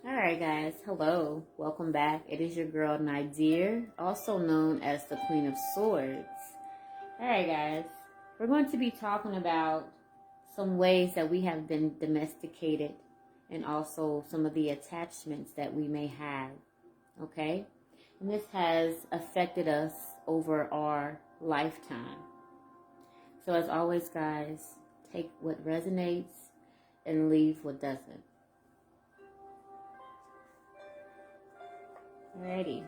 Alright guys, hello, welcome back. It is your girl Nadir, also known as the Queen of Swords. Alright guys, we're going to be talking about some ways that we have been domesticated and also some of the attachments that we may have, okay? And this has affected us over our lifetime. So as always guys, take what resonates and leave what doesn't. Alrighty.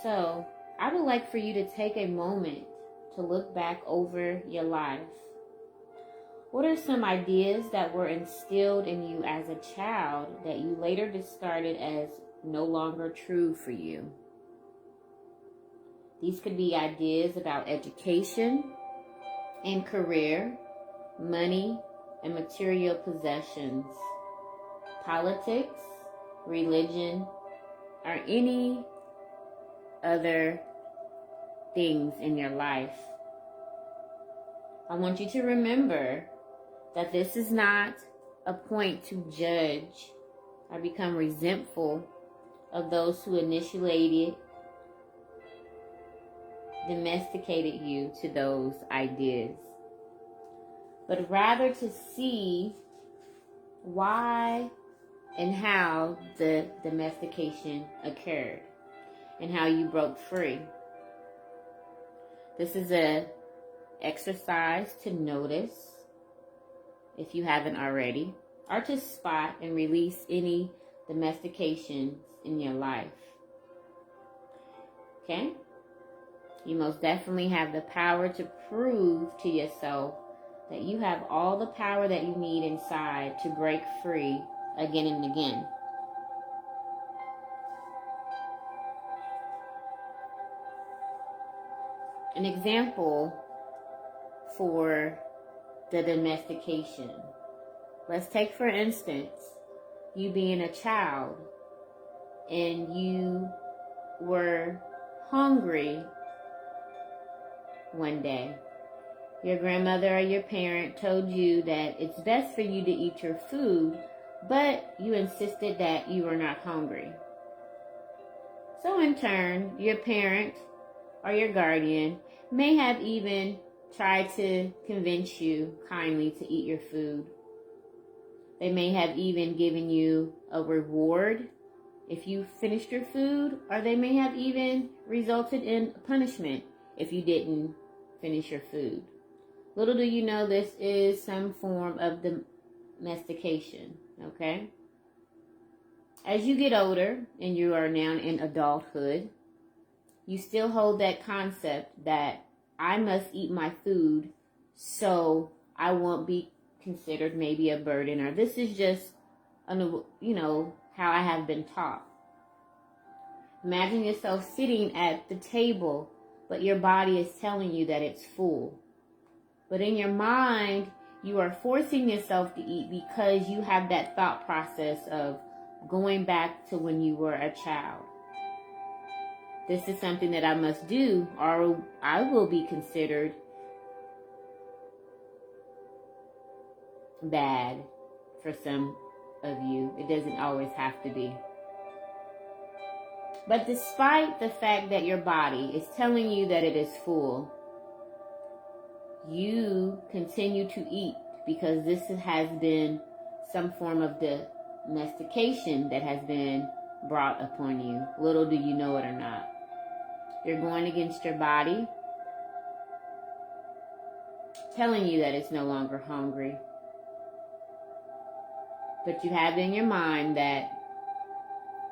So, I would like for you to take a moment to look back over your life. What are some ideas that were instilled in you as a child that you later discarded as no longer true for you? These could be ideas about education and career, money and material possessions, politics, religion, or any other things in your life. I want you to remember that this is not a point to judge or become resentful of those who initiated, domesticated you to those ideas, but rather to see why and how the domestication occurred and how you broke free. This is an exercise to notice, if you haven't already, or to spot and release any domestications in your life. Okay? You most definitely have the power to prove to yourself that you have all the power that you need inside to break free again and again. An example for the domestication. Let's take, for instance, you being a child and you were hungry one day. Your grandmother or your parent told you that it's best for you to eat your food, but you insisted that you were not hungry. So in turn, your parent or your guardian may have even tried to convince you kindly to eat your food. They may have even given you a reward if you finished your food, or they may have even resulted in punishment if you didn't finish your food. Little do you know, this is some form of domestication, okay? As you get older and you are now in adulthood, you still hold that concept that I must eat my food so I won't be considered maybe a burden, or this is just, how I have been taught. Imagine yourself sitting at the table, but your body is telling you that it's full. But in your mind, you are forcing yourself to eat because you have that thought process of going back to when you were a child. This is something that I must do, or I will be considered bad for some of you. It doesn't always have to be. But despite the fact that your body is telling you that it is full, you continue to eat because this has been some form of domestication that has been brought upon you. Little do you know it or not. You're going against your body, telling you that it's no longer hungry. But you have in your mind that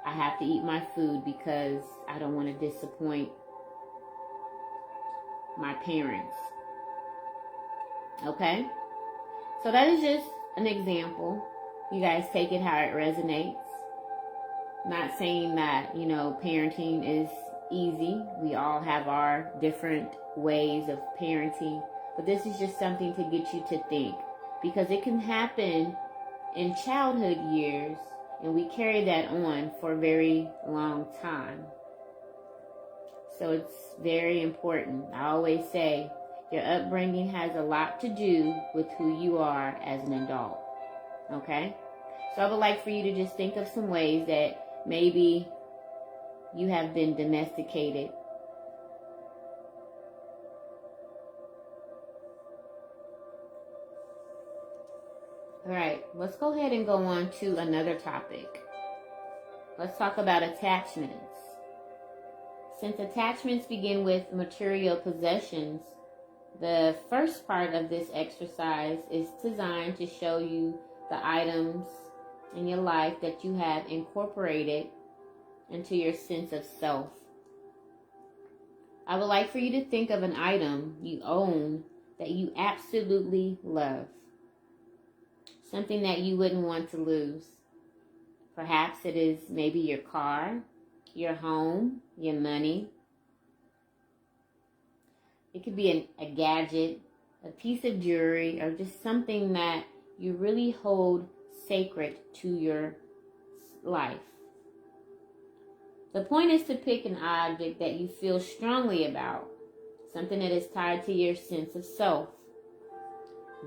I have to eat my food because I don't want to disappoint my parents. Okay? So that is just an example. You guys take it how it resonates. Not saying that, parenting is easy. We all have our different ways of parenting. But this is just something to get you to think. Because it can happen in childhood years, and we carry that on for a very long time. So it's very important. I always say, your upbringing has a lot to do with who you are as an adult. Okay? So I would like for you to just think of some ways that maybe you have been domesticated. All right, let's go ahead and go on to another topic. Let's talk about attachments. Since attachments begin with material possessions, the first part of this exercise is designed to show you the items in your life that you have incorporated into your sense of self. I would like for you to think of an item you own that you absolutely love. Something that you wouldn't want to lose. Perhaps it is maybe your car, your home, your money. It could be a gadget, a piece of jewelry, or just something that you really hold sacred to your life. The point is to pick an object that you feel strongly about, something that is tied to your sense of self.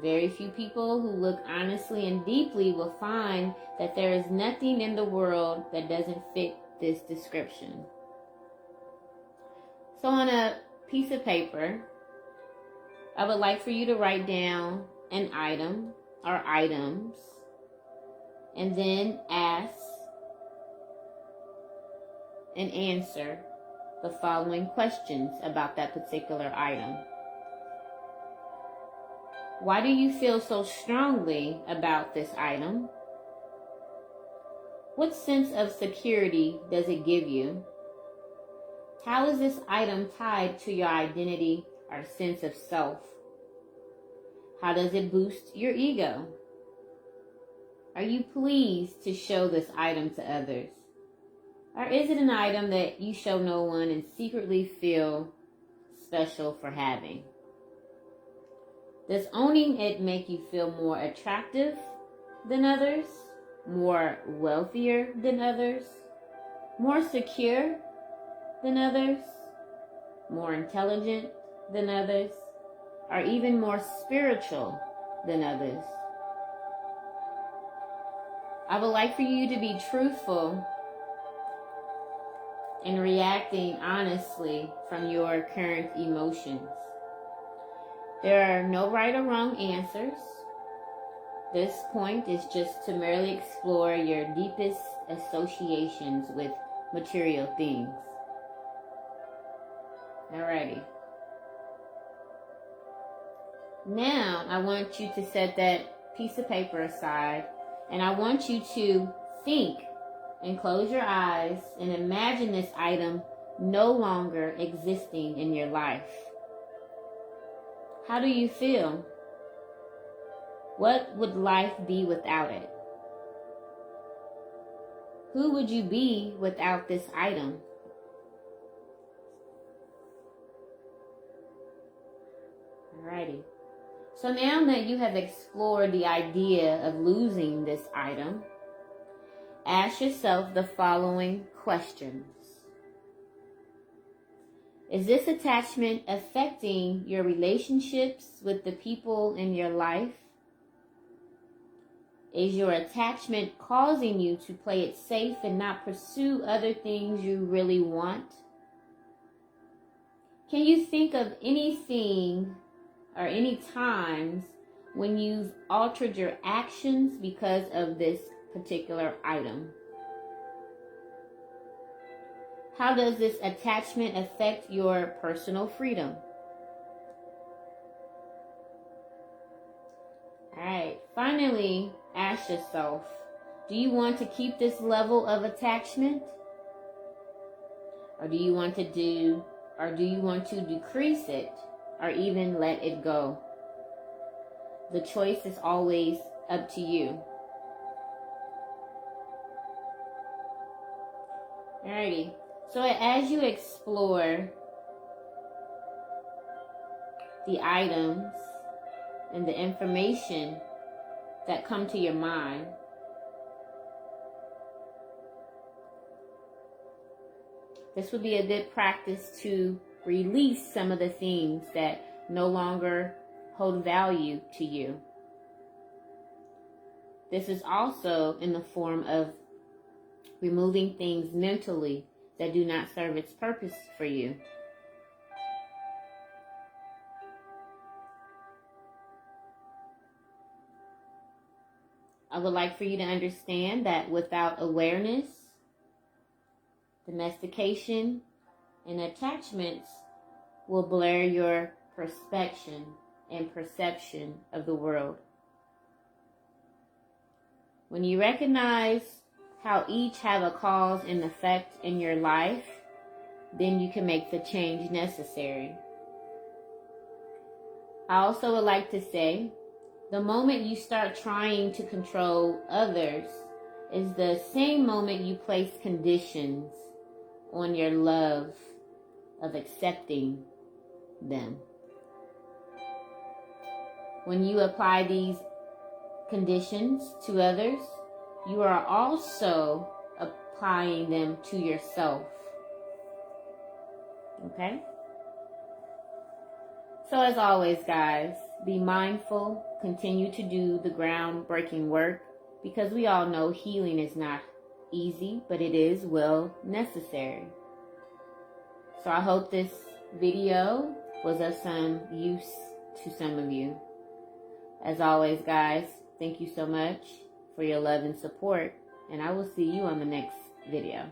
Very few people who look honestly and deeply will find that there is nothing in the world that doesn't fit this description. So on a piece of paper, I would like for you to write down an item or items and then ask and answer the following questions about that particular item. Why do you feel so strongly about this item? What sense of security does it give you? How is this item tied to your identity or sense of self? How does it boost your ego? Are you pleased to show this item to others? Or is it an item that you show no one and secretly feel special for having? Does owning it make you feel more attractive than others? More wealthier than others? More secure than others? More intelligent than others? Or even more spiritual than others? I would like for you to be truthful and reacting honestly from your current emotions. There are no right or wrong answers. This point is just to merely explore your deepest associations with material things. Alrighty. Now, I want you to set that piece of paper aside, and I want you to think and close your eyes and imagine this item no longer existing in your life. How do you feel? What would life be without it? Who would you be without this item? Alrighty. So now that you have explored the idea of losing this item, ask yourself the following questions. Is this attachment affecting your relationships with the people in your life? Is your attachment causing you to play it safe and not pursue other things you really want? Can you think of anything or any times when you've altered your actions because of this particular item? How does this attachment affect your personal freedom? Alright, finally, ask yourself, do you want to keep this level of attachment? Or do you want to decrease it or even let it go? The choice is always up to you. Alrighty. So as you explore the items and the information that come to your mind, this would be a good practice to release some of the things that no longer hold value to you. This is also in the form of removing things mentally that do not serve its purpose for you. I would like for you to understand that without awareness, domestication and attachments will blur your perception and perception of the world. When you recognize how each have a cause and effect in your life, then you can make the change necessary. I also would like to say, the moment you start trying to control others is the same moment you place conditions on your love of accepting them. When you apply these conditions to others, you are also applying them to yourself. Okay? So as always, guys, be mindful, continue to do the groundbreaking work, because we all know healing is not easy, but it is well necessary. So I hope this video was of some use to some of you. As always, guys, thank you so much for your love and support, and I will see you on the next video.